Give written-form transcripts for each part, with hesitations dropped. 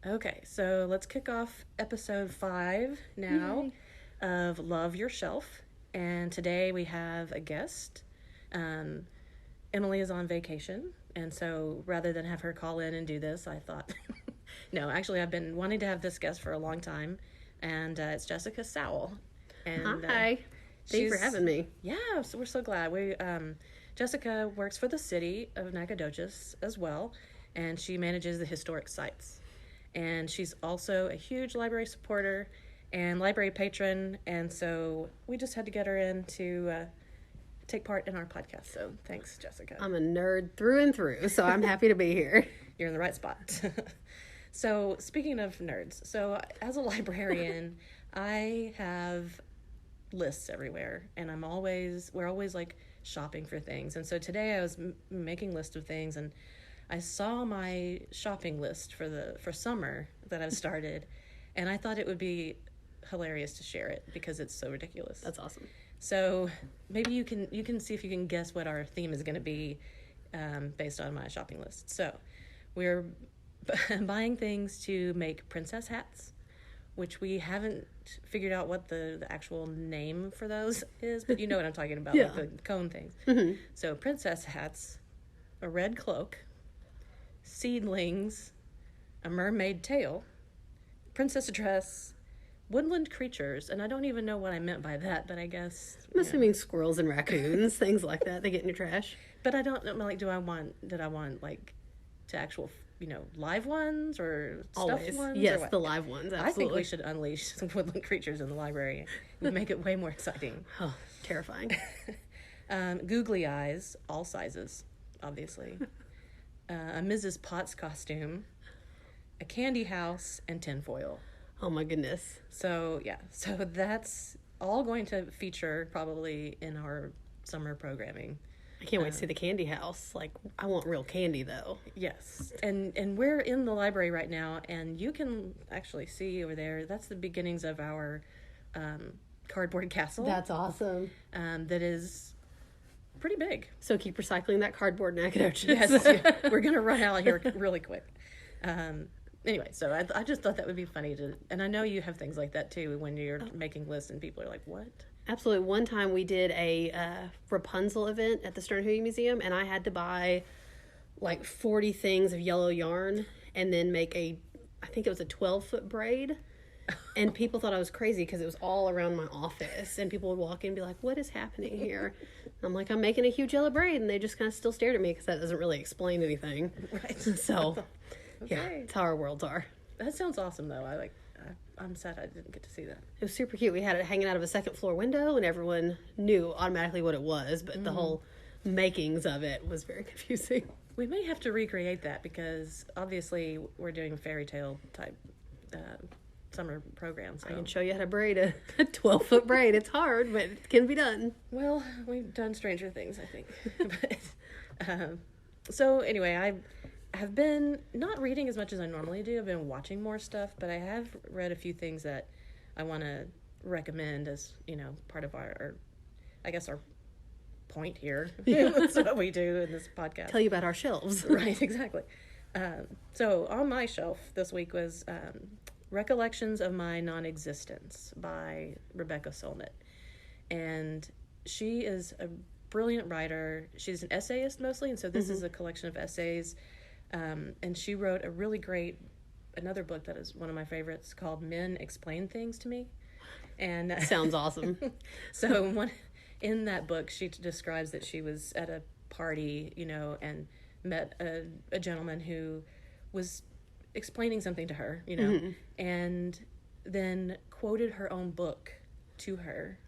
Okay, so let's kick off episode 5 now of Love Your Shelf. And today we have a guest. Um, Emily is on vacation, and so rather than have her call in and do this, I thought, no, actually, I've been wanting to have this guest for a long time, and it's Jessica Sowell. And Hi. Thank you for having me. Yeah, so we're so glad. Jessica works for the city of Nacogdoches as well, and she manages the historic sites. And she's also a huge library supporter and library patron, and so we just had to get her in to take part in our podcast. So thanks, Jessica. I'm a nerd through and through, so I'm happy to be here. You're in the right spot. So speaking of nerds, so as a librarian, I have lists everywhere, and we're always like shopping for things. And so today I was making lists of things, and I saw my shopping list for summer that I've started, and I thought it would be hilarious to share it because it's so ridiculous. That's awesome. So maybe you can see if you can guess what our theme is going to be based on my shopping list. So we're buying things to make princess hats, which we haven't figured out what the actual name for those is, but you know what I'm talking about, Yeah. like the cone things. Mm-hmm. So princess hats, a red cloak, seedlings, a mermaid tail, princess dress, woodland creatures, and I don't even know what I meant by that, but I guess I'm assuming squirrels and raccoons, things like that, they get in your trash. But I don't know, like, did I want like to actual, live ones or stuffed Always. ones? Yes, or what? the live ones, absolutely. I think we should unleash some woodland creatures in the library. It would make it way more exciting. Oh, terrifying. Googly eyes, all sizes, obviously. A Mrs. Potts costume, a candy house, and tinfoil. Oh my goodness. So that's all going to feature probably in our summer programming. I can't wait to see the candy house. Like, I want real candy, though. Yes, and we're in the library right now, and you can actually see over there, that's the beginnings of our cardboard castle. That's awesome. That is pretty big. So keep recycling that cardboard, Nacogdoches. Yes, we're going to run out of here really quick. Anyway, so I just thought that would be funny and I know you have things like that too when you're making lists and people are like, what? Absolutely. One time we did a Rapunzel event at the Sternhuey Museum, and I had to buy like 40 things of yellow yarn and then make I think it was a 12-foot braid. And people thought I was crazy because it was all around my office, and people would walk in and be like, what is happening here? And I'm like, I'm making a huge yellow braid, and they just kind of still stared at me because that doesn't really explain anything. Right. So, Okay. yeah, it's how our worlds are. That sounds awesome though. I'm sad I didn't get to see that. It was super cute. We had it hanging out of a second floor window, and everyone knew automatically what it was, but the whole makings of it was very confusing. We may have to recreate that because obviously we're doing fairy tale type summer program. So. I can show you how to braid a 12-foot braid. It's hard, but it can be done. Well, we've done stranger things, I think. But, so anyway, I have been not reading as much as I normally do. I've been watching more stuff, but I have read a few things that I want to recommend as, part of our point here. That's what we do in this podcast. Tell you about our shelves. Right, exactly. So on my shelf this week was Recollections of My Non-Existence by Rebecca Solnit. And she is a brilliant writer. She's an essayist mostly, and so this is a collection of essays. And she wrote a really great, another book that is one of my favorites called Men Explain Things to Me. And Sounds awesome. So in that book, she describes that she was at a party, and met a gentleman who was explaining something to her, and then quoted her own book to her.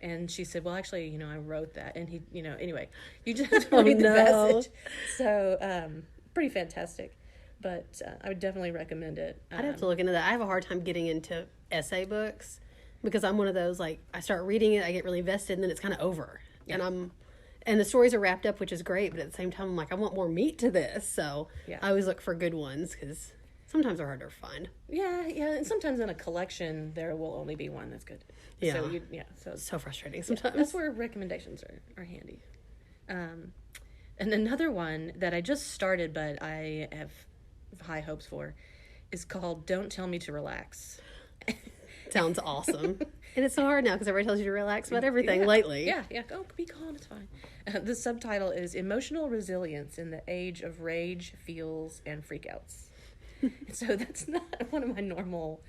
And she said, well, actually, I wrote that. And he, anyway, you just have to read the passage. So, pretty fantastic. But I would definitely recommend it. I'd have to look into that. I have a hard time getting into essay books because I'm one of those, like, I start reading it, I get really invested, and then it's kind of over. Yeah. And the stories are wrapped up, which is great, but at the same time, I'm like, I want more meat to this. So I always look for good ones because sometimes they're harder to find. Yeah, and sometimes in a collection, there will only be one that's good. Yeah. So it's so frustrating sometimes. That's where recommendations are handy. And another one that I just started, but I have high hopes for, is called Don't Tell Me to Relax. Sounds awesome. And it's so hard now because everybody tells you to relax about everything lately. Yeah. Oh, be calm, it's fine. The subtitle is Emotional Resilience in the Age of Rage, Feels, and Freakouts. So that's not one of my normal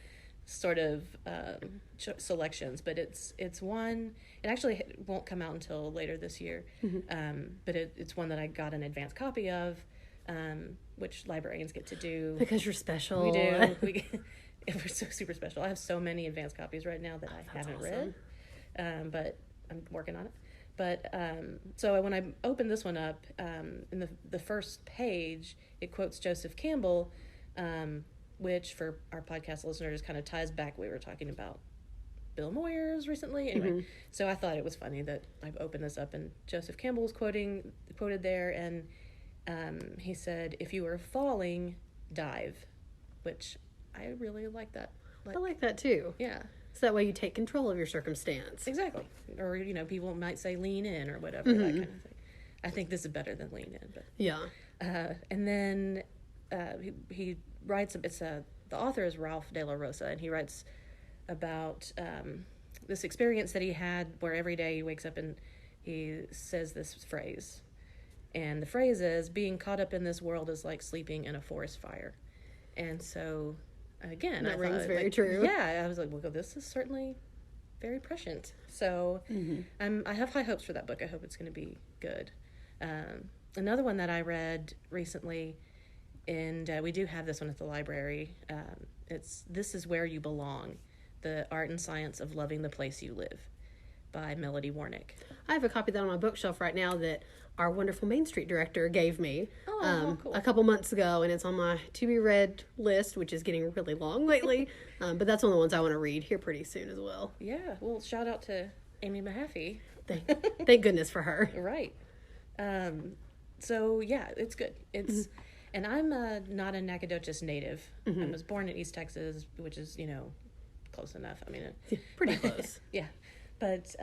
sort of selections, but it's one. It actually won't come out until later this year, but it's one that I got an advance copy of, which librarians get to do. Because you're special. We do. We're so super special. I have so many advance copies right now that I haven't read, but I'm working on it. But so when I opened this one up, in the first page, it quotes Joseph Campbell, which for our podcast listeners kind of ties back. We were talking about Bill Moyers recently. Anyway, so I thought it was funny that I opened this up and Joseph Campbell was quoted there, and he said, "If you are falling, dive," which I really like that. I like that too. Yeah. So that way you take control of your circumstance. Exactly. Or, people might say lean in or whatever, that kind of thing. I think this is better than lean in. But yeah. And then he writes, the author is Ralph De La Rosa, and he writes about this experience that he had where every day he wakes up and he says this phrase. And the phrase is, being caught up in this world is like sleeping in a forest fire. And so... Again, that rings thought, very true. Yeah, I was like, well, this is certainly very prescient. So I have high hopes for that book. I hope it's going to be good. Another one that I read recently, and we do have this one at the library, it's This Is Where You Belong, The Art and Science of Loving the Place You Live by Melody Warnick. I have a copy of that on my bookshelf right now that our wonderful Main Street director gave me Cool. a couple months ago, and it's on my to-be-read list, which is getting really long lately, but that's one of the ones I want to read here pretty soon as well. Yeah, well, shout out to Amy Mahaffey. Thank goodness for her. Right. So, yeah, it's good. It's and I'm not a Nacogdoches native. I was born in East Texas, which is, close enough. I mean... pretty close. Yeah. But...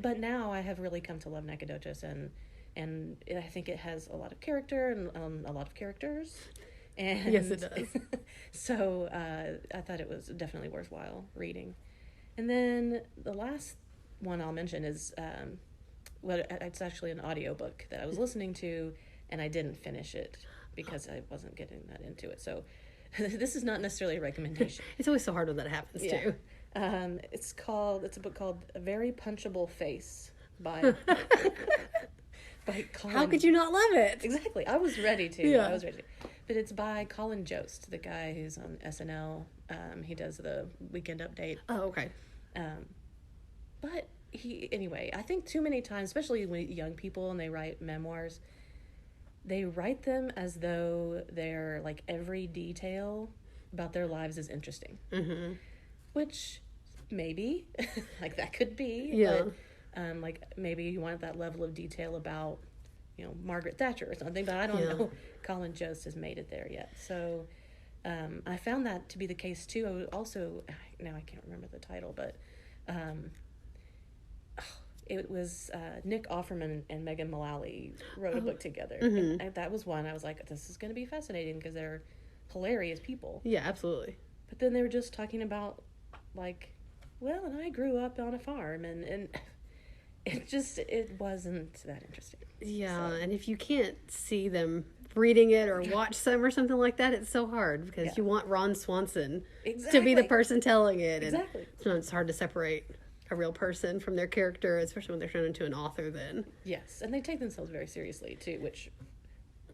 but now I have really come to love Nacogdoches, and I think it has a lot of character and a lot of characters. And yes, it does. So I thought it was definitely worthwhile reading. And then the last one I'll mention is, it's actually an audiobook that I was listening to, and I didn't finish it because I wasn't getting that into it. So this is not necessarily a recommendation. It's always so hard when that happens, too. It's a book called A Very Punchable Face by Colin. How could you not love it? Exactly. I was ready to. Yeah. But it's by Colin Jost, the guy who's on SNL. He does the Weekend Update. Oh, okay. But I think too many times, especially when young people and they write memoirs, they write them as though they're like every detail about their lives is interesting. Mm-hmm. Which maybe, like that could be. Yeah. But, like maybe you want that level of detail about, Margaret Thatcher or something, but I don't know. Colin Jost has made it there yet. So I found that to be the case too. Also, now I can't remember the title, but it was Nick Offerman and Megan Mullally wrote a book together. Mm-hmm. And that was one I was like, this is going to be fascinating because they're hilarious people. Yeah, absolutely. But then they were just talking about like, well, and I grew up on a farm, and it wasn't that interesting. Yeah, so. And if you can't see them reading it or watch some or something like that, it's so hard because you want Ron Swanson to be the person telling it. Exactly. And sometimes it's hard to separate a real person from their character, especially when they're turned into an author then. Yes, and they take themselves very seriously too, which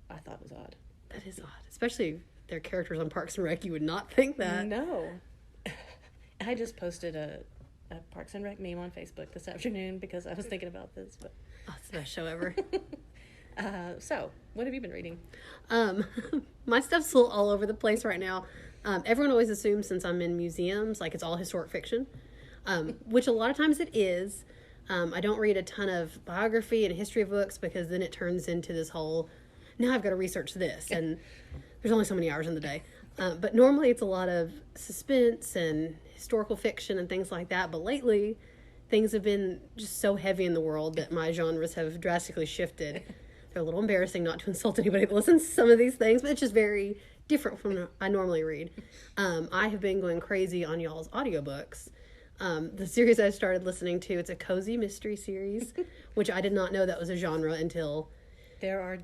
I thought was odd. That is odd. Especially their characters on Parks and Rec, you would not think that. No. I just posted a Parks and Rec meme on Facebook this afternoon because I was thinking about this. But it's the best show ever. So, what have you been reading? My stuff's a little all over the place right now. Everyone always assumes since I'm in museums, like it's all historic fiction, which a lot of times it is. I don't read a ton of biography and history books because then it turns into this whole, now I've got to research this, and there's only so many hours in the day. But normally it's a lot of suspense and historical fiction and things like that. But lately, things have been just so heavy in the world that my genres have drastically shifted. They're a little embarrassing not to insult anybody that listens to some of these things, but it's just very different from what I normally read. I have been going crazy on y'all's audiobooks. The series I started listening to, it's a cozy mystery series, which I did not know that was a genre until... There are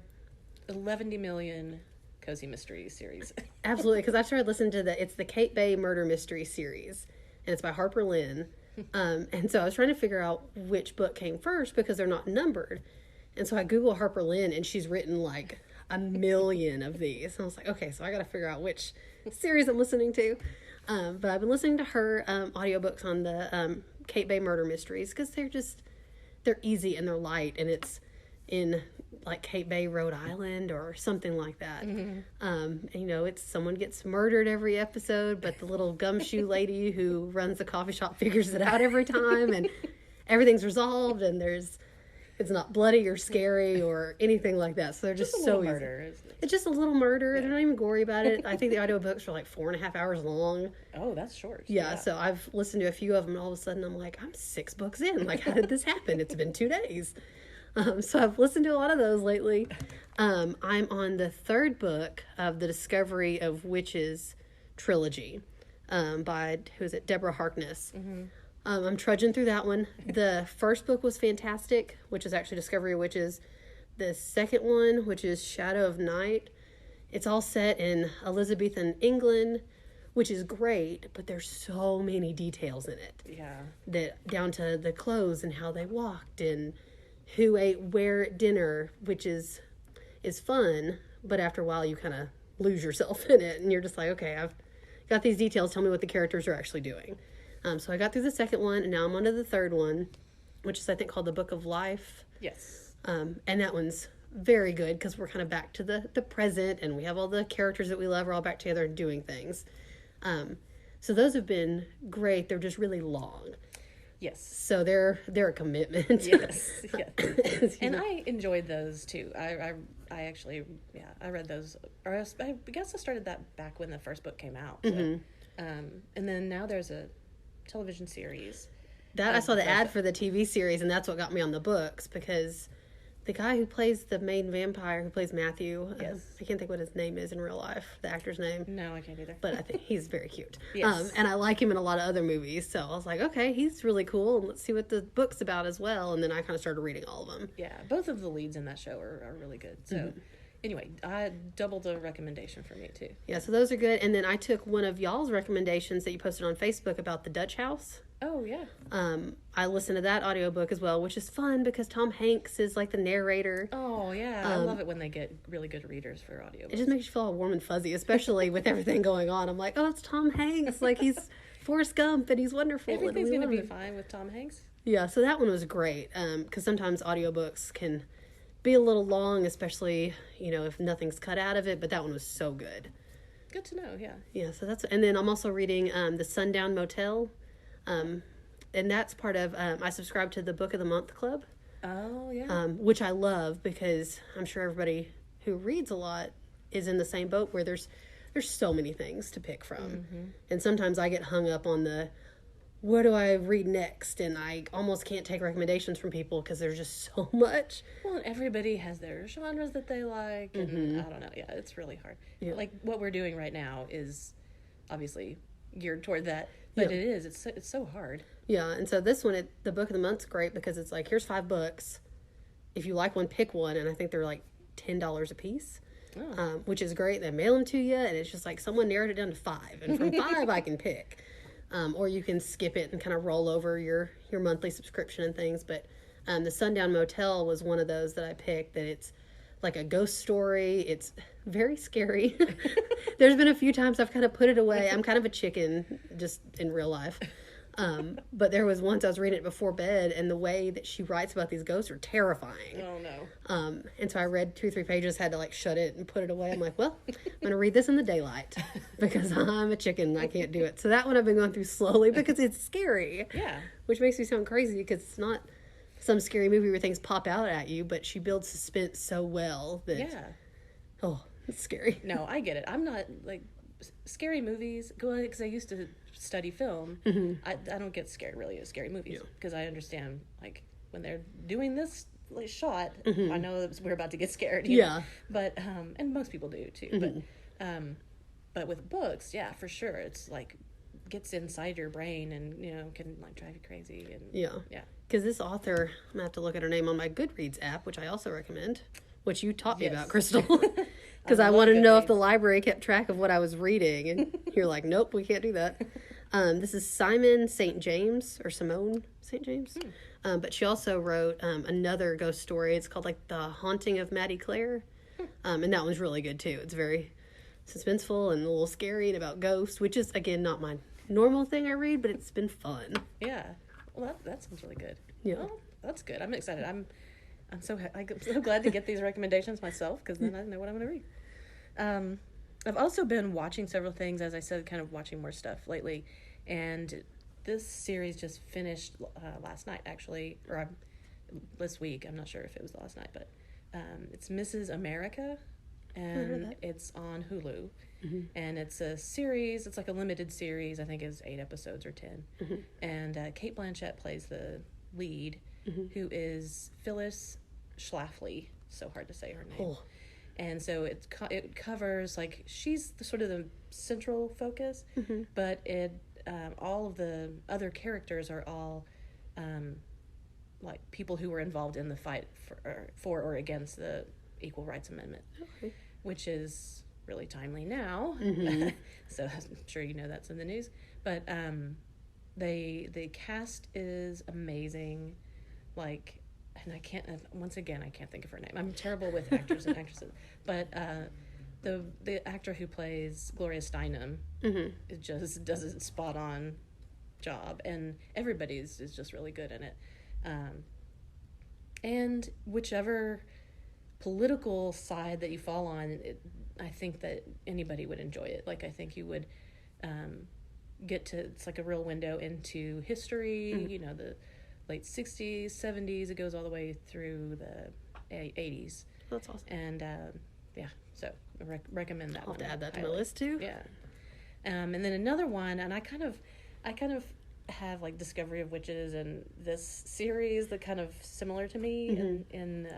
11 million cozy mystery series. Absolutely, because I started listening to it's the Kate Bay Murder Mystery series, and it's by Harper Lynn. And so I was trying to figure out which book came first because they're not numbered. And so I Googled Harper Lynn, and she's written like a million of these. And I was like, okay, so I got to figure out which series I'm listening to. But I've been listening to her audiobooks on the Kate Bay Murder Mysteries because they're easy and they're light, and it's in like Kate Bay, Rhode Island or something like that. And, you know, it's someone gets murdered every episode, but the little gumshoe lady who runs the coffee shop figures it out every time, and everything's resolved, and it's not bloody or scary or anything like that. So they're just so easy. Murder. It's just a little murder. Yeah. They're not even gory about it. I think the audiobooks are like 4.5 hours long. Oh, that's short. Yeah, so I've listened to a few of them, and all of a sudden I'm like, I'm 6 books in. Like, how did this happen? It's been 2 days. So I've listened to a lot of those lately. I'm on the 3rd book of the Discovery of Witches trilogy by, Deborah Harkness. I'm trudging through that one. The first book was fantastic, which is actually Discovery of Witches. The second one, which is Shadow of Night, it's all set in Elizabethan England, which is great, but there's so many details in it. Yeah. That down to the clothes and how they walked and who ate where at dinner, which is fun, but after a while you kind of lose yourself in it, and you're just like, okay, I've got these details, tell me what the characters are actually doing. So I got through the second one, and now I'm on to the third one, which is, I think, called The Book of Life. Yes. And that one's very good, because we're kind of back to the present, and we have all the characters that we love are all back together and doing things. So those have been great. They're just really long. Yes. So they're a commitment. Yes. Yes. And I enjoyed those too. I actually, I read those. Or I guess I started that back when the first book came out. So. And then now there's a television series. That I saw the ad for the TV series, and that's what got me on the books, because the guy who plays the main vampire, who plays Matthew, yes. I can't think what his name is in real life, the actor's name. No, I can't either. But I think he's very cute. Yes. And I like him in a lot of other movies, so I was like, okay, he's really cool, and let's see what the book's about as well. And then I kind of started reading all of them. Yeah, both of the leads in that show are really good. So anyway, I doubled the recommendation for me too. Yeah, so those are good. And then I took one of y'all's recommendations that you posted on Facebook about the Dutch House. Oh, yeah. I listened to that audiobook as well, which is fun because Tom Hanks is like the narrator. Oh, yeah. I love it when they get really good readers for audiobooks. It just makes you feel all warm and fuzzy, especially with everything going on. I'm like, oh, it's Tom Hanks. Like, he's Forrest Gump, and he's wonderful. Everything's going to be fine with Tom Hanks. Yeah, so that one was great, because sometimes audiobooks can be a little long, especially, if nothing's cut out of it, but that one was so good. Good to know, yeah. Yeah, so and then I'm also reading The Sundown Motel. And that's part of, I subscribe to the Book of the Month Club. Oh, yeah. Which I love, because I'm sure everybody who reads a lot is in the same boat where there's so many things to pick from. And sometimes I get hung up on what do I read next? And I almost can't take recommendations from people because there's just so much. Well, and everybody has their genres that they like. And I don't know. Yeah, it's really hard. Yeah. Like what we're doing right now is obviously geared toward that. But it is. It's so hard. Yeah, and so this one, the Book of the Month's great because it's like, here's 5 books. If you like one, pick one. And I think they're like $10 a piece, which is great. They mail them to you, and it's just like someone narrowed it down to 5. And from 5, I can pick. Or you can skip it and kind of roll over your monthly subscription and things. But the Sundown Motel was one of those that I picked, that it's like a ghost story. It's very scary. There's been a few times I've kind of put it away. I'm kind of a chicken just in real life. But there was once I was reading it before bed, and the way that she writes about these ghosts are terrifying. Oh, no. And so I read 2 or 3 pages, had to like shut it and put it away. I'm like, well, I'm going to read this in the daylight because I'm a chicken. I can't do it. So that one I've been going through slowly because it's scary. Yeah. Which makes me sound crazy because it's not some scary movie where things pop out at you, but she builds suspense so well that, oh, it's scary. No, I get it. I'm not, like, scary movies, because I used to study film. I don't get scared, really, of scary movies, because I understand, like, when they're doing this shot, I know that we're about to get scared. You know? But, and most people do, too. But But with books, yeah, for sure, it's like gets inside your brain and can like drive you crazy. And Yeah. Because this author, I'm gonna have to look at her name on my Goodreads app, which I also recommend, which you taught me about, Crystal. Because I wanted to know if the library kept track of what I was reading, and you're like, nope, we can't do that. This is Simon St. James, or Simone St. James. But she also wrote another ghost story. It's called like The Haunting of Maddie Clare. And that one's really good too. It's very suspenseful and a little scary and about ghosts, which is, again, not my normal thing I read, but it's been fun. Yeah. Well, that sounds really good. Yeah. Well, that's good. I'm excited. I'm so glad to get these recommendations myself, because then I know what I'm going to read. I've also been watching several things, as I said, kind of watching more stuff lately, and this series just finished last night, actually, or this week. I'm not sure if it was last night, but it's Mrs. America, and it's on Hulu. Mm-hmm. And it's a series. It's like a limited series. I think it's 8 episodes or 10. Mm-hmm. And Kate Blanchett plays the lead, who is Phyllis Schlafly. So hard to say her name. Oh. And so it covers, like, she's sort of the central focus, but all of the other characters are all like people who were involved in the fight for or against the Equal Rights Amendment, which is really timely now. So I'm sure you know that's in the news. But the cast is amazing. Like, and I can't think of her name. I'm terrible with actors and actresses. But the actor who plays Gloria Steinem just does a spot on job, and everybody is just really good in it. And whichever political side that you fall on, I think that anybody would enjoy it. Like, I think you would get to, it's like a real window into history, the late 60s, 70s, it goes all the way through the 80s. That's awesome. And so I recommend that I'll one. have to add that to my list too. Yeah. And then another one, and I kind of have like Discovery of Witches and this series that kind of similar to me in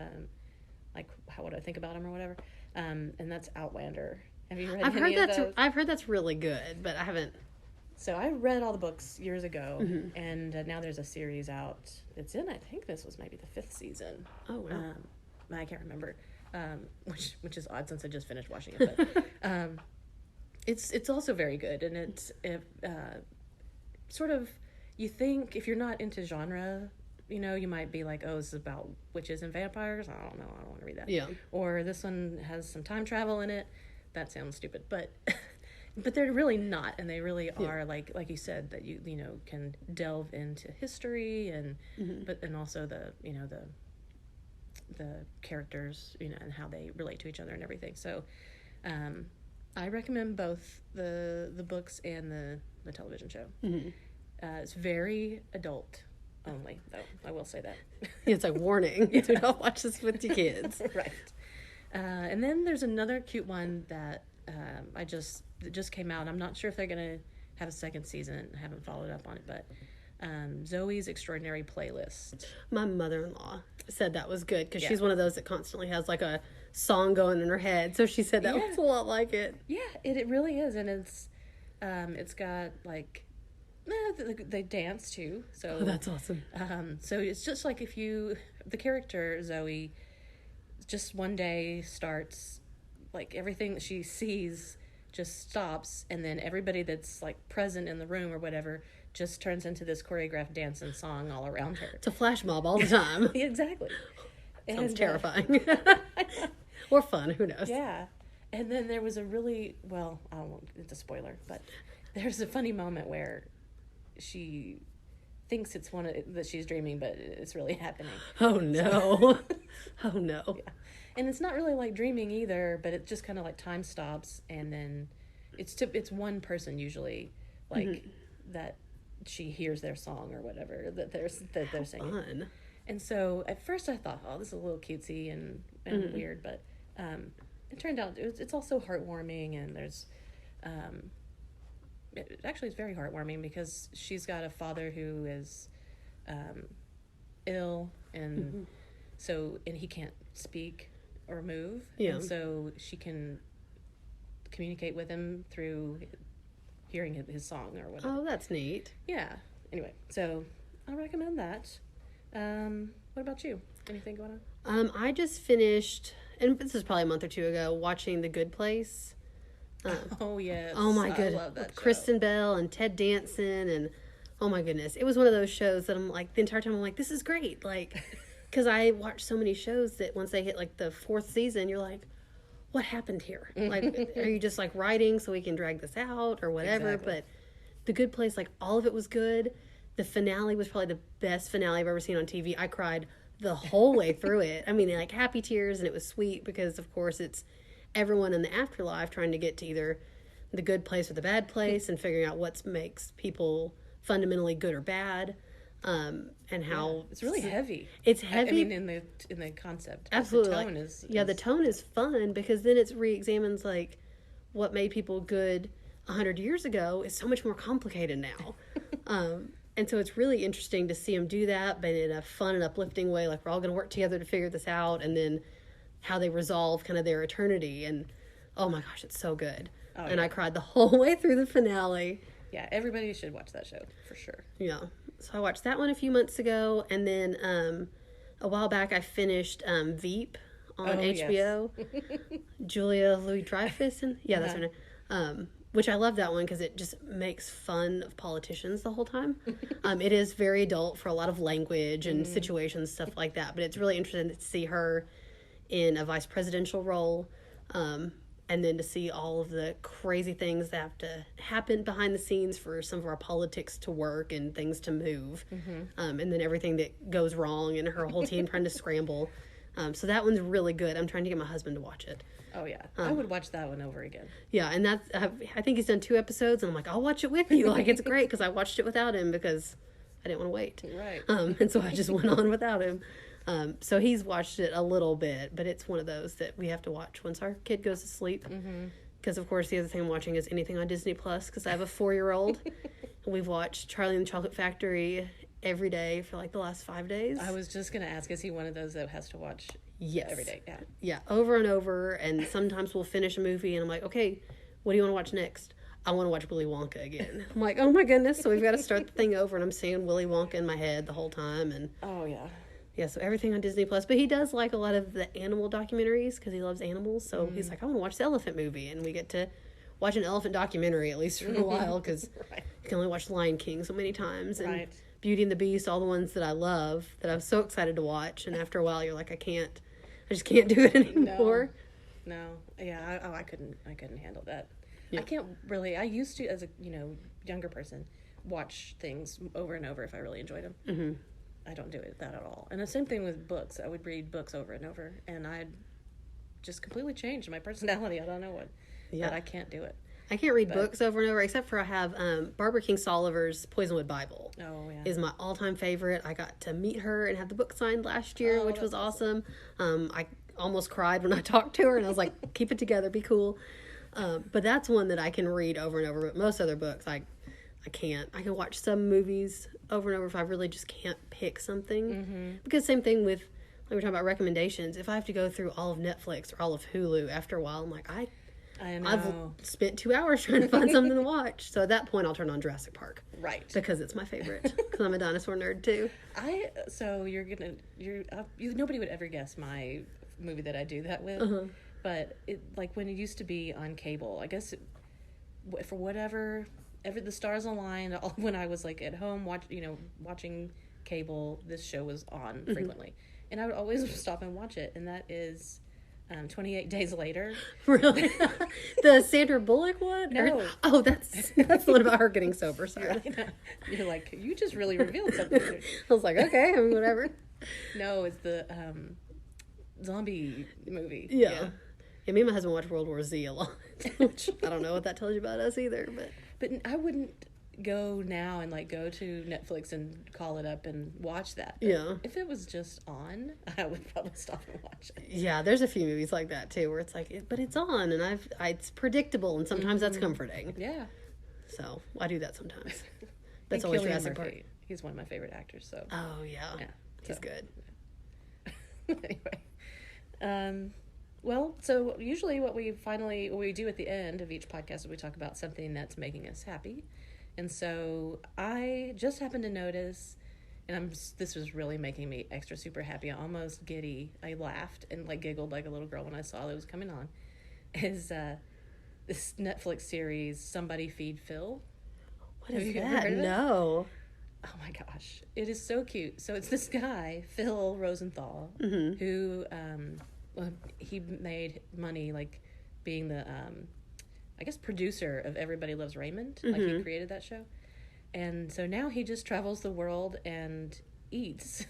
like how would I think about them or whatever. And that's Outlander. Have you read any of those? I've heard that's really good, but I haven't. So I read all the books years ago, and now there's a series out. It's in, I think this was maybe the 5th season. Oh, wow. I can't remember, which is odd since I just finished watching it. But it's also very good, and it sort of, you think, if you're not into genre, you might be like, oh, this is about witches and vampires. I don't know. I don't want to read that. Yeah. Or this one has some time travel in it. That sounds stupid, but they're really not, and they really are like you said, that you can delve into history and and also the characters and how they relate to each other and everything. So I recommend both the books and the television show. It's very adult only, though, I will say that. It's like, warning, do not watch this with your kids. Right. And then there's another cute one that it just came out. I'm not sure if they're going to have a second season. I haven't followed up on it, but Zoe's Extraordinary Playlist. My mother-in-law said that was good, because she's one of those that constantly has like a song going in her head. So she said that was a lot like it. Yeah, it really is. And it's got like, they dance too. So that's awesome. So it's just like the character Zoe just one day starts, like, everything that she sees just stops, and then everybody that's like present in the room or whatever just turns into this choreographed dance and song all around her. It's a flash mob all the time. Exactly. Sounds terrifying. Or fun, who knows. Yeah. And then there was I don't, it's a spoiler, but there's a funny moment where she thinks it's that she's dreaming, but it's really happening. Oh no. Oh no. Yeah. And it's not really like dreaming either, but it just kind of like time stops, and then it's one person usually, like that she hears their song or whatever that they're singing. Fun. And so at first I thought, oh, this is a little cutesy and weird, but it turned out it's also heartwarming, and there's it's very heartwarming, because she's got a father who is ill, and and he can't speak or move, and so she can communicate with him through hearing his song or whatever. Oh, that's neat. Yeah. Anyway, so I recommend that. What about you? Anything going on? I just finished, and this was probably a month or two ago, watching The Good Place. Oh yes. Oh my I goodness. love that show. Kristen Bell and Ted Danson, and oh my goodness. It was one of those shows that I'm like, the entire time I'm like, this is great. Like, because I watch so many shows that once they hit like the fourth season, you're like, what happened here? Like, are you just like writing so we can drag this out or whatever? Exactly. But The Good Place, like all of it was good. The finale was probably the best finale I've ever seen on TV. I cried the whole way through it. I mean, like happy tears, and it was sweet because, of course, it's everyone in the afterlife trying to get to either the good place or the bad place and figuring out what makes people fundamentally good or bad, and how it's really heavy. It's heavy. I mean, in the concept, absolutely. The tone is the tone is fun because then it re-examines like what made people good 100 years ago is so much more complicated now. And so it's really interesting to see them do that, but in a fun and uplifting way. Like, we're all going to work together to figure this out, and then how they resolve kind of their eternity. And oh my gosh, it's so good. Oh, and yeah. I cried the whole way through the finale. Yeah, everybody should watch that show for sure. Yeah. So I watched that one a few months ago, and then a while back I finished Veep on HBO. Yes. Julia Louis-Dreyfus, and that's her name. Which I love that one because it just makes fun of politicians the whole time. It is very adult for a lot of language and situations, stuff like that. But it's really interesting to see her in a vice presidential role, and then to see all of the crazy things that have to happen behind the scenes for some of our politics to work and things to move, and then everything that goes wrong and her whole team trying to scramble. So that one's really good. I'm trying to get my husband to watch it. Oh, yeah. I would watch that one over again. Yeah, and that's, I think he's done 2 episodes, and I'm like, I'll watch it with you. Like, it's great, because I watched it without him because I didn't want to wait. Right. And so I just went on without him. So he's watched it a little bit, but it's one of those that we have to watch once our kid goes to sleep. Because, of course, the other thing I'm watching is anything on Disney Plus, because I have a 4-year-old. And we've watched Charlie and the Chocolate Factory every day for like the last 5 days. I was just going to ask, is he one of those that has to watch every day? Yeah, over and over. And sometimes we'll finish a movie and I'm like, okay, what do you want to watch next? I want to watch Willy Wonka again. I'm like, oh my goodness. So we've got to start the thing over, and I'm seeing Willy Wonka in my head the whole time. And oh yeah. Yeah, so everything on Disney Plus. But he does like a lot of the animal documentaries because he loves animals. So he's like, I want to watch the elephant movie. And we get to watch an elephant documentary at least for a while, because you can only watch Lion King so many times. And Beauty and the Beast, all the ones that I love, that I'm so excited to watch. And after a while, you're like, I just can't do it anymore. No. Yeah, I couldn't handle that. Yeah. I can't really. I used to, as a younger person, watch things over and over if I really enjoyed them. Mm-hmm. I don't do that at all. And the same thing with books. I would read books over and over, and I'd just completely changed my personality. I don't know what. Yeah. But I can't do it. I can't read books over and over, except for I have Barbara Kingsolver's Poisonwood Bible. Oh, yeah. Is my all-time favorite. I got to meet her and have the book signed last year, which was awesome. I almost cried when I talked to her, and I was like, keep it together, be cool. But that's one that I can read over and over. But most other books, I can't. I can watch some movies over and over if I really just can't pick something. Mm-hmm. Because same thing with, like we're talking about recommendations, if I have to go through all of Netflix or all of Hulu after a while, I'm like, I know. I've spent 2 hours trying to find something to watch. So at that point, I'll turn on Jurassic Park. Right. Because it's my favorite. Because I'm a dinosaur nerd, too. Nobody would ever guess my movie that I do that with. Uh-huh. But when it used to be on cable, I guess for whatever the stars aligned, when I was like at home watching cable, this show was on frequently. And I would always stop and watch it, and that is 28 Days Later. Really? The Sandra Bullock one? No. That's the one about her getting sober. Sorry. You're like, you just really revealed something. I was like, okay, whatever. No, it's the zombie movie. Yeah. Me and my husband watch World War Z a lot, which I don't know what that tells you about us either. But I wouldn't go now and go to Netflix and call it up and watch that. But if it was just on, I would probably stop and watch it. Yeah, there's a few movies like that too, where it's like, but it's on, and it's predictable, and sometimes that's comforting. Yeah. So I do that sometimes. That's always Jurassic Park. He's one of my favorite actors. So. Oh yeah. He's good. Anyway, Well, so usually what we do at the end of each podcast is we talk about something that's making us happy. And so I just happened to notice, and this was really making me extra super happy, almost giddy. I laughed and like giggled like a little girl when I saw that it was coming on. Is this Netflix series, Somebody Feed Phil? What is that? No. Oh my gosh. It is so cute. So it's this guy, Phil Rosenthal, who he made money like being the I guess producer of Everybody Loves Raymond. Like he created that show. And so now he just travels the world and eats.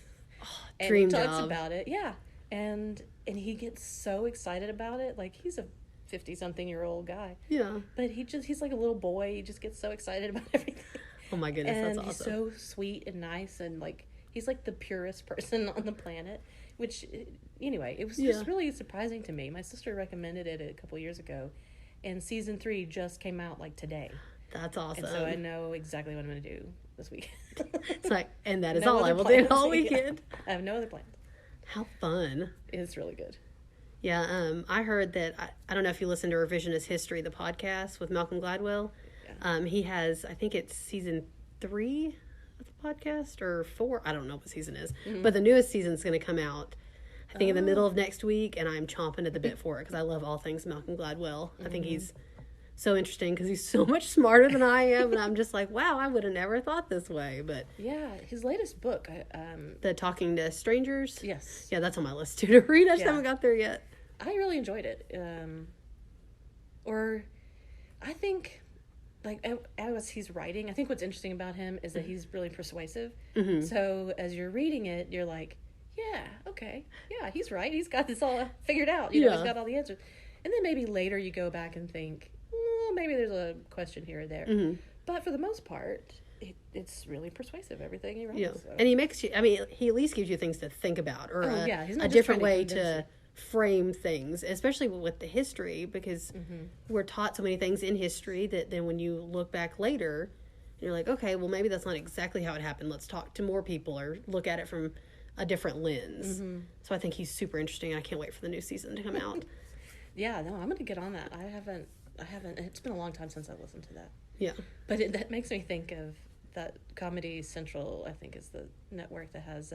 And dream talks job. about it. Yeah. And he gets so excited about it. Like he's a 50-something-year-old guy. Yeah. But he's like a little boy. He just gets so excited about everything. Oh my goodness, And that's awesome. he's so sweet and nice, and like he's like the purest person on the planet. Which, anyway, it was just really surprising to me. My sister recommended it a couple years ago, and season 3 just came out like today. That's awesome. And so I know exactly what I'm going to do this weekend. It's like, and that is No all I other will do plans. all Yeah. weekend. I have no other plans. How fun. It's really good. Yeah, I heard that, I don't know if you listen to Revisionist History, the podcast with Malcolm Gladwell. Yeah. He has, I think it's season 3 of the podcast, or 4, I don't know what season is, but the newest season's going to come out, I think in the middle of next week, and I'm chomping at the bit for it, because I love all things Malcolm Gladwell. I think he's so interesting, because he's so much smarter than I am, and I'm just like, wow, I would have never thought this way, but... Yeah, his latest book, The Talking to Strangers? yes. Yeah, that's on my list, too, to read. I just Yeah. haven't got there yet. I really enjoyed it. Or I think, like, as he's writing, I think what's interesting about him is that he's really persuasive. So as you're reading it, you're like, yeah, okay, yeah, he's right. He's got this all figured out. You know, he's got all the answers. And then maybe later you go back and think, maybe there's a question here or there. But for the most part, it's really persuasive, everything he writes. Yeah, So. and he makes you, I mean, he at least gives you things to think about, or he's not a just different trying to way convince to frame things, especially with the history, because we're taught so many things in history that then when you look back later, you're like, okay, well, maybe that's not exactly how it happened. Let's talk to more people or look at it from a different lens. So I think he's super interesting. I can't wait for the new season to come out. Yeah, no, I'm going to get on that. I haven't, it's been a long time since I listened to that. Yeah. But that makes me think of that Comedy Central, I think is the network that has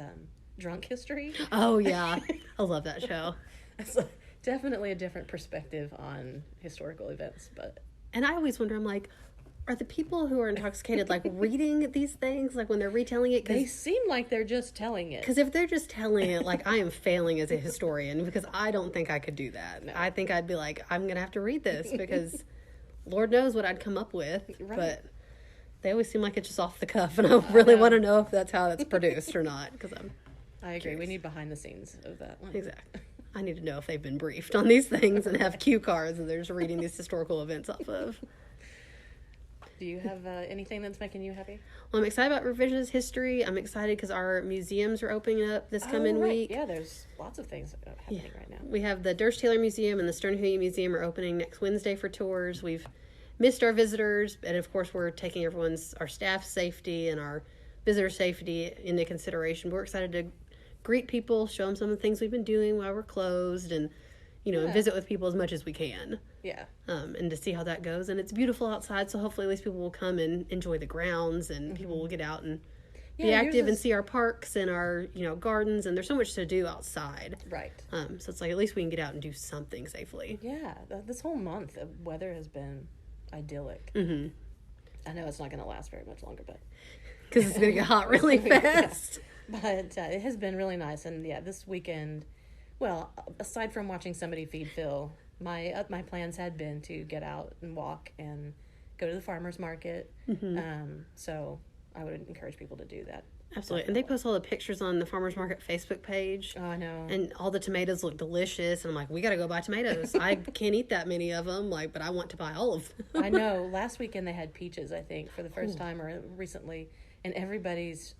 Drunk History. Oh, yeah. I love that show. It's definitely a different perspective on historical events, but... And I always wonder, I'm like, are the people who are intoxicated, like, reading these things, like, when they're retelling it? They seem like they're just telling it. Because if they're just telling it, like, I am failing as a historian, because I don't think I could do that. No. I think I'd be like, I'm going to have to read this, because Lord knows what I'd come up with. Right. But they always seem like it's just off the cuff, and I really want to know if that's how that's produced or not, because I agree. curious. We need behind the scenes of that one. Exactly. I need to know if they've been briefed on these things and have cue cards and they're just reading these historical events off of. Do you have anything that's making you happy? Well, I'm excited about revisionist history. I'm excited because our museums are opening up this coming week. Yeah, there's lots of things happening right now. We have the Durst Taylor Museum and the Sternhuey Museum are opening next Wednesday for tours. We've missed our visitors, and of course we're taking our staff safety and our visitor safety into consideration. We're excited to greet people, show them some of the things we've been doing while we're closed, and and visit with people as much as we can. Yeah. And to see how that goes. And it's beautiful outside, so hopefully at least people will come and enjoy the grounds, and people will get out and be active and see our parks and our, gardens, and there's so much to do outside. Right. So it's like at least we can get out and do something safely. Yeah. This whole month, the weather has been idyllic. I know it's not going to last very much longer, but... Because it's going to get hot really fast. But it has been really nice. And yeah, this weekend... Well, aside from watching Somebody Feed Phil, my plans had been to get out and walk and go to the farmer's market. So I would encourage people to do that. Absolutely. And they post all the pictures on the farmer's market Facebook page. Oh, I know. And all the tomatoes look delicious. And I'm like, we got to go buy tomatoes. I can't eat that many of them, but I want to buy all of them. I know. Last weekend they had peaches, I think, for the first time or recently. And everybody's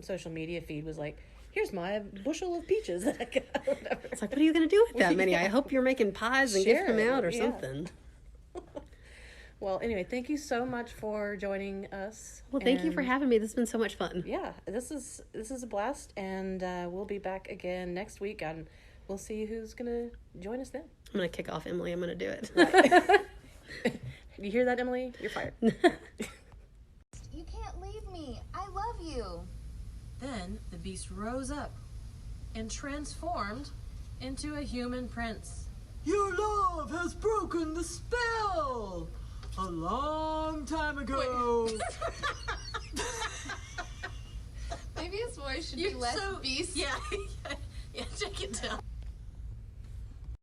social media feed was like, here's my bushel of peaches that I got. It's like, what are you going to do with that many? I hope you're making pies and Share giving them out or yeah. something. Well, anyway, thank you so much for joining us. Well, thank you for having me. This has been so much fun. Yeah, this is a blast, and we'll be back again next week, and we'll see who's going to join us then. I'm going to kick off Emily. I'm going to do it. Right. You hear that, Emily? You're fired. You can't leave me. I love you. Then the beast rose up and transformed into a human prince. Your love has broken the spell. A long time ago. Maybe his voice should be less beast. Yeah, yeah, check it down.